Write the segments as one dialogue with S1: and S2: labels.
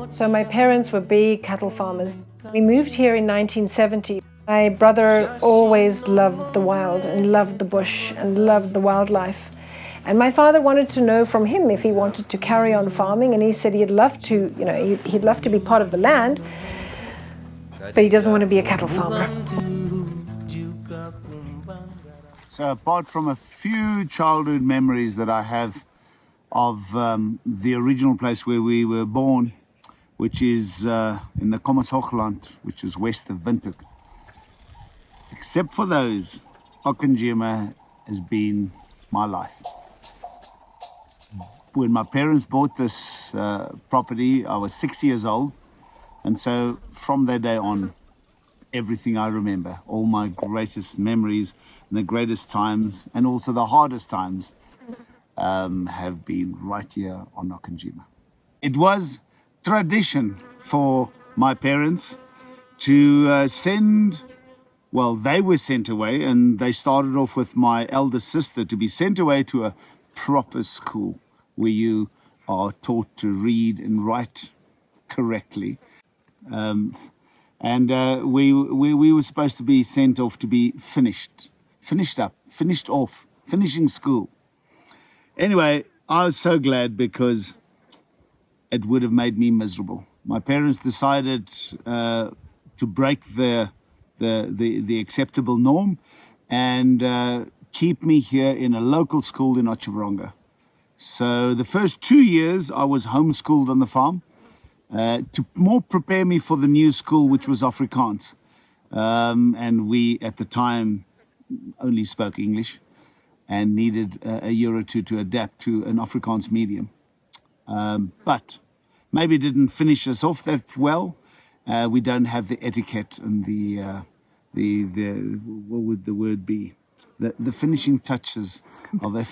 S1: So my parents were big cattle farmers. We moved here in 1970. My brother always loved the wild and loved the bush and loved the wildlife. And my father wanted to know from him if he wanted to carry on farming, and he said he'd love to, he'd love to be part of the land, but he doesn't want to be a cattle farmer.
S2: So apart from a few childhood memories that I have of the original place where we were born, which is in the Hoogland, which is west of Windhoek, except for those, Okonjima has been my life. When my parents bought this property, I was 6 years old, and so from that day on, everything I remember, all my greatest memories and the greatest times, and also the hardest times, have been right here on Okonjima. It was tradition for my parents to send, well, they were sent away, and they started off with my eldest sister to be sent away to a proper school where you are taught to read and write correctly. We were supposed to be sent off to be finished off, finishing school. Anyway, I was so glad because it would have made me miserable. My parents decided to break the acceptable norm and keep me here in a local school in Otjiwarongo. So the first 2 years I was homeschooled on the farm to more prepare me for the new school, which was Afrikaans. And we, at the time, only spoke English and needed a year or two to adapt to an Afrikaans medium. But maybe it didn't finish us off that well. We don't have the etiquette and what would the word be? The finishing touches of a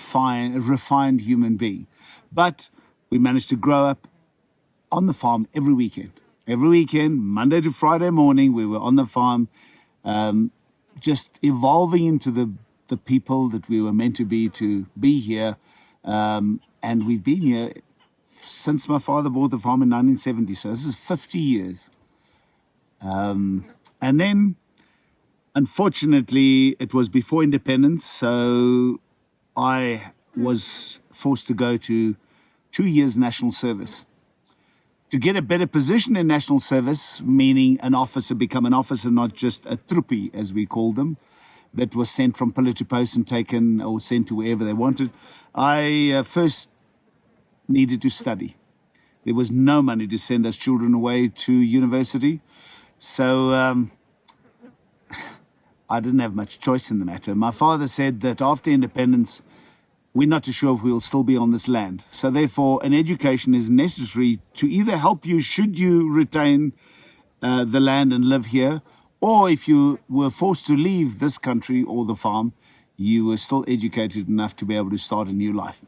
S2: refined human being. But we managed to grow up on the farm every weekend. Every weekend, Monday to Friday morning, we were on the farm, just evolving into the people that we were meant to be here. And we've been here since my father bought the farm in 1970, so this is 50 years. And then, unfortunately, it was before independence, so I was forced to go to 2 years national service. To get a better position in national service, meaning an officer, become an officer, not just a troopie, as we called them, that was sent from pillar to post and taken or sent to wherever they wanted, I first needed to study. There was no money to send us children away to university, so I didn't have much choice in the matter. My father said that after independence, we're not too sure if we'll still be on this land. So therefore, an education is necessary to either help you should you retain the land and live here, or if you were forced to leave this country or the farm, you were still educated enough to be able to start a new life.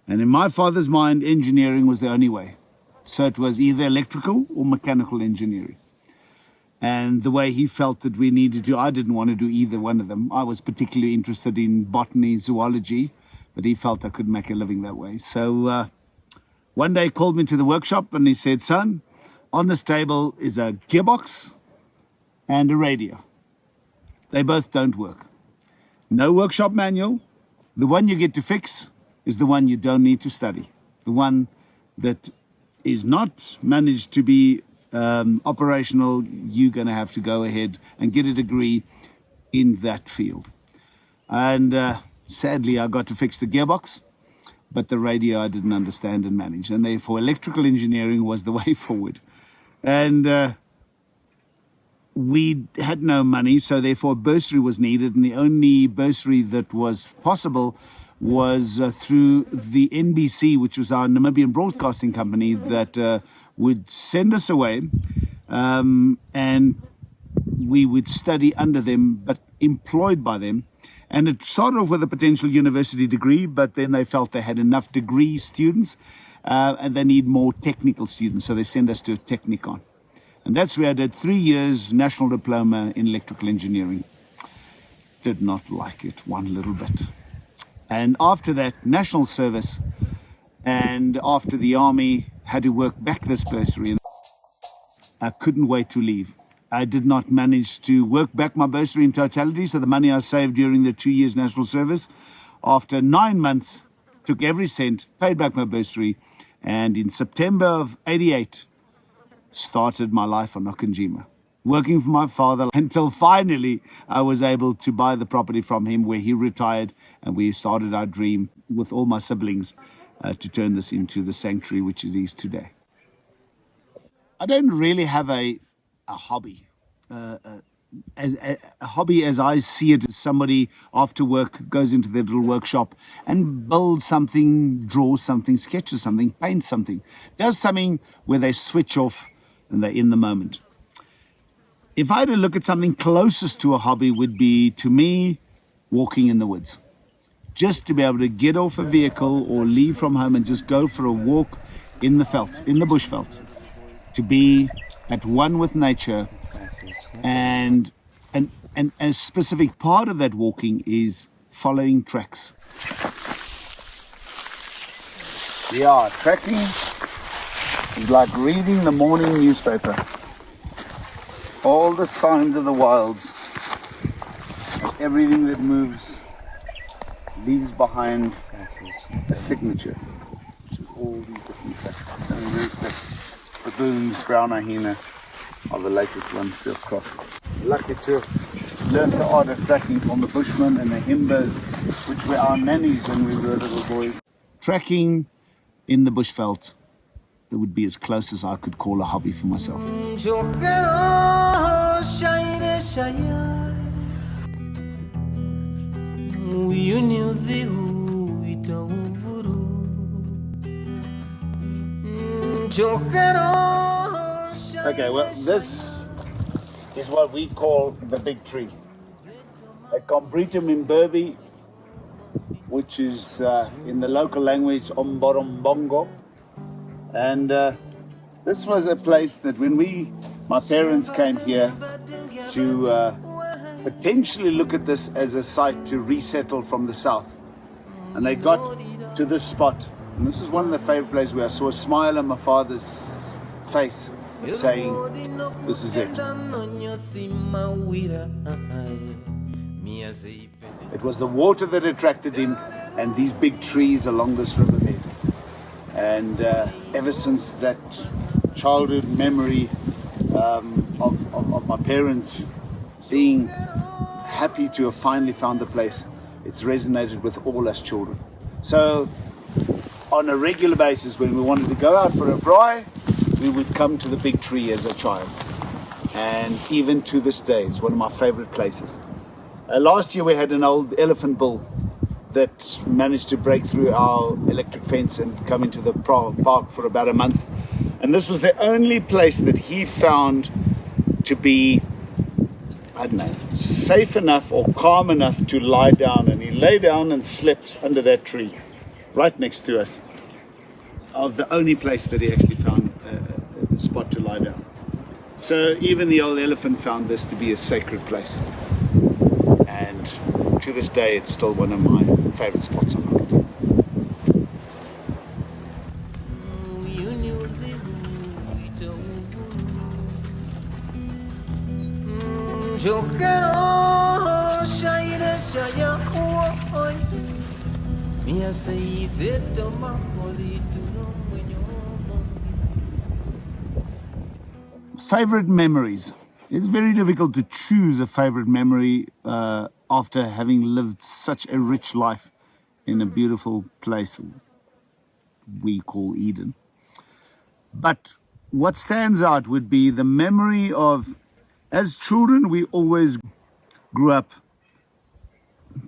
S2: And in my father's mind, engineering was the only way. So it was either electrical or mechanical engineering. And the way he felt that we needed to, I didn't want to do either one of them. I was particularly interested in botany, zoology, but he felt I could make a living that way. So one day he called me to the workshop and he said, son, on this table is a gearbox and a radio. They both don't work. No workshop manual. The one you get to fix is the one you don't need to study. The one that is not managed to be operational, you're going to have to go ahead and get a degree in that field. And sadly, I got to fix the gearbox, but the radio I didn't understand and manage. And therefore, electrical engineering was the way forward. And we had no money, so therefore a bursary was needed. And the only bursary that was possible was through the NBC, which was our Namibian broadcasting company, that would send us away, and we would study under them, but employed by them. And it started off with a potential university degree, but then they felt they had enough degree students, and they need more technical students, so they sent us to a Technikon. And that's where I did 3 years national diploma in electrical engineering. Did not like it one little bit. And after that, national service, and after the army had to work back this bursary. I couldn't wait to leave. I did not manage to work back my bursary in totality, so the money I saved during the 2 years national service, after 9 months, took every cent, paid back my bursary, and in September of '88, started my life on Okonjima, working for my father until finally I was able to buy the property from him where he retired, and we started our dream with all my siblings to turn this into the sanctuary which it is today. I don't really have a hobby. A hobby as I see it, is somebody after work goes into their little workshop and builds something, draws something, sketches something, paints something, does something where they switch off and they're in the moment. If I had to look at something closest to a hobby, would be, to me, walking in the woods. Just to be able to get off a vehicle or leave from home and just go for a walk in the veld, in the bushveld. To be at one with nature, and a specific part of that walking is following tracks. Yeah, tracking is like reading the morning newspaper. All the signs of the wilds, everything that moves leaves behind a signature, which is all these different tracks. And very quick. Baboons, brown hyena are the latest ones just crossed. Lucky to have learned the art of tracking from the Bushmen and the Himbas, which were our nannies when we were little boys. Tracking in the bushveld, that would be as close as I could call a hobby for myself. Okay, well, this is what we call the big tree. A Combretum imberbe, which is in the local language Omborombongo. And this was a place that when my parents came here to potentially look at this as a site to resettle from the south. And they got to this spot. And this is one of the favorite places where I saw a smile on my father's face saying, this is it. It was the water that attracted him and these big trees along this riverbed. And ever since that childhood memory of my parents being happy to have finally found the place, it's resonated with all us children. So on a regular basis, when we wanted to go out for a braai, we would come to the big tree as a child. And even to this day, it's one of my favorite places. Last year we had an old elephant bull that managed to break through our electric fence and come into the park for about a month. And this was the only place that he found to be, I don't know, safe enough or calm enough to lie down. And he lay down and slept under that tree, right next to us. The only place that he actually found a spot to lie down. So even the old elephant found this to be a sacred place. And to this day, it's still one of my favorite spots on earth. Favorite memories. It's very difficult to choose a favorite memory after having lived such a rich life in a beautiful place we call Eden. But what stands out would be the memory of, as children, we always grew up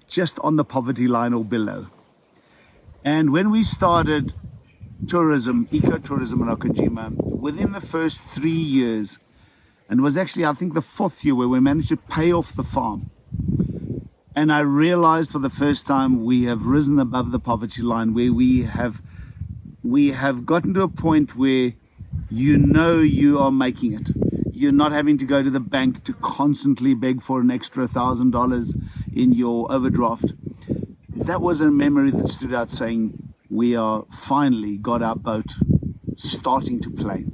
S2: just on the poverty line or below. And when we started tourism, ecotourism in Okonjima, within the first 3 years, and it was actually, I think, the 4th year where we managed to pay off the farm. And I realized for the first time we have risen above the poverty line, where we have gotten to a point where you know you are making it. You're not having to go to the bank to constantly beg for an extra $1,000 in your overdraft. That was a memory that stood out, saying we are finally got our boat starting to plane.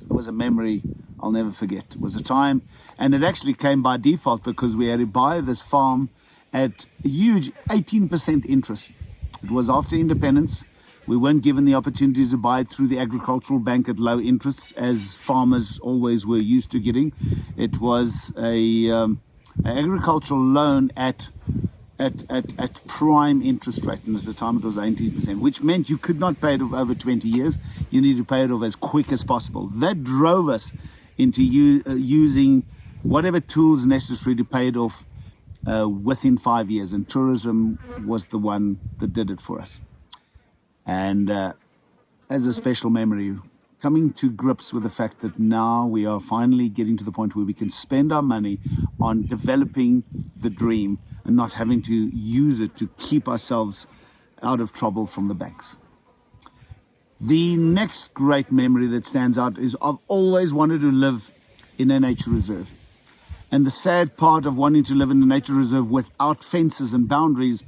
S2: It was a memory I'll never forget. It was a time, and it actually came by default because we had to buy this farm at a huge 18% interest. It was after independence. We weren't given the opportunities to buy it through the agricultural bank at low interest, as farmers always were used to getting. It was an agricultural loan at prime interest rate, and at the time it was 18%, which meant you could not pay it off over 20 years. You needed to pay it off as quick as possible. That drove us into using whatever tools necessary to pay it off within 5 years, and tourism was the one that did it for us. And as a special memory, coming to grips with the fact that now we are finally getting to the point where we can spend our money on developing the dream and not having to use it to keep ourselves out of trouble from the banks. The next great memory that stands out is I've always wanted to live in a nature reserve. And the sad part of wanting to live in a nature reserve without fences and boundaries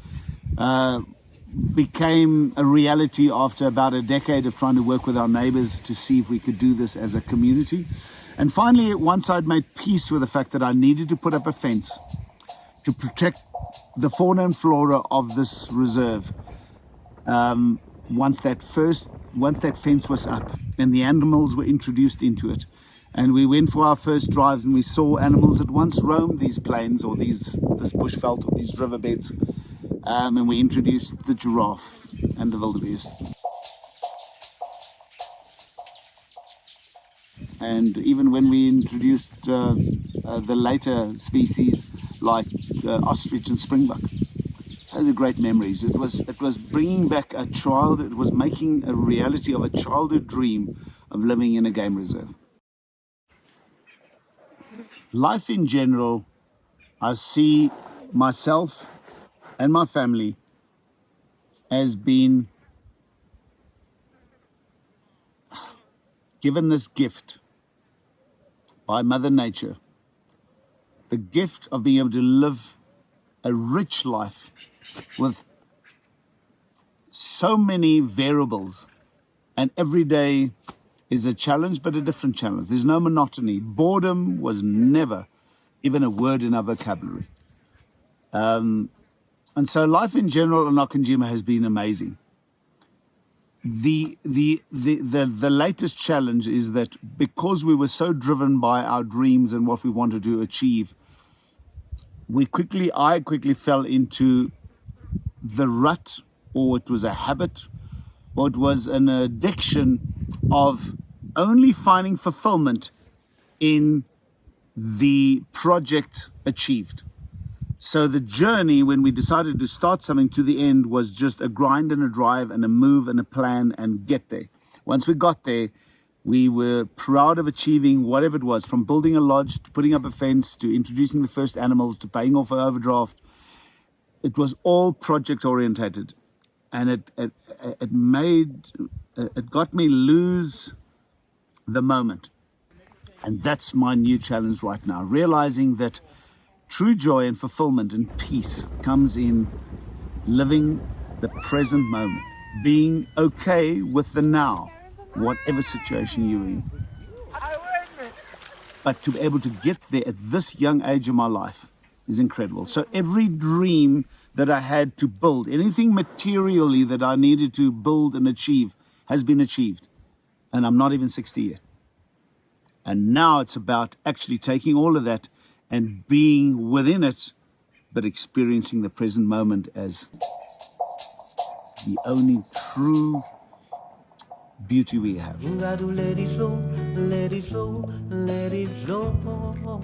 S2: became a reality after about a decade of trying to work with our neighbors to see if we could do this as a community. And finally, once I'd made peace with the fact that I needed to put up a fence to protect the fauna and flora of this reserve, once that fence was up and the animals were introduced into it, and we went for our first drives and we saw animals that once roamed these plains or this bushveld or these riverbeds, and we introduced the giraffe and the wildebeest. And even when we introduced the later species like ostrich and springbok, those are great memories. It was bringing back a child. It was making a reality of a childhood dream of living in a game reserve. Life in general, I see myself and my family as being given this gift by Mother Nature, the gift of being able to live a rich life with so many variables, and every day is a challenge, but a different challenge. There's no monotony. Boredom was never even a word in our vocabulary. And so life in general in Okonjima has been amazing. The latest challenge is that because we were so driven by our dreams and what we wanted to achieve, I quickly fell into the rut, or it was a habit, or it was an addiction of only finding fulfillment in the project achieved. So the journey, when we decided to start something, to the end was just a grind and a drive and a move and a plan and get there. Once we got there, we were proud of achieving whatever it was, from building a lodge to putting up a fence to introducing the first animals to paying off an overdraft. It was all project orientated, and it got me lose the moment. And that's my new challenge right now, realizing that true joy and fulfillment and peace comes in living the present moment, being okay with the now, whatever situation you're in. But to be able to get there at this young age of my life is incredible. So every dream that I had to build, anything materially that I needed to build and achieve, has been achieved. And I'm not even 60 yet. And now it's about actually taking all of that and being within it, but experiencing the present moment as the only true beauty we have.
S3: You got to let it flow, let it flow, let it flow.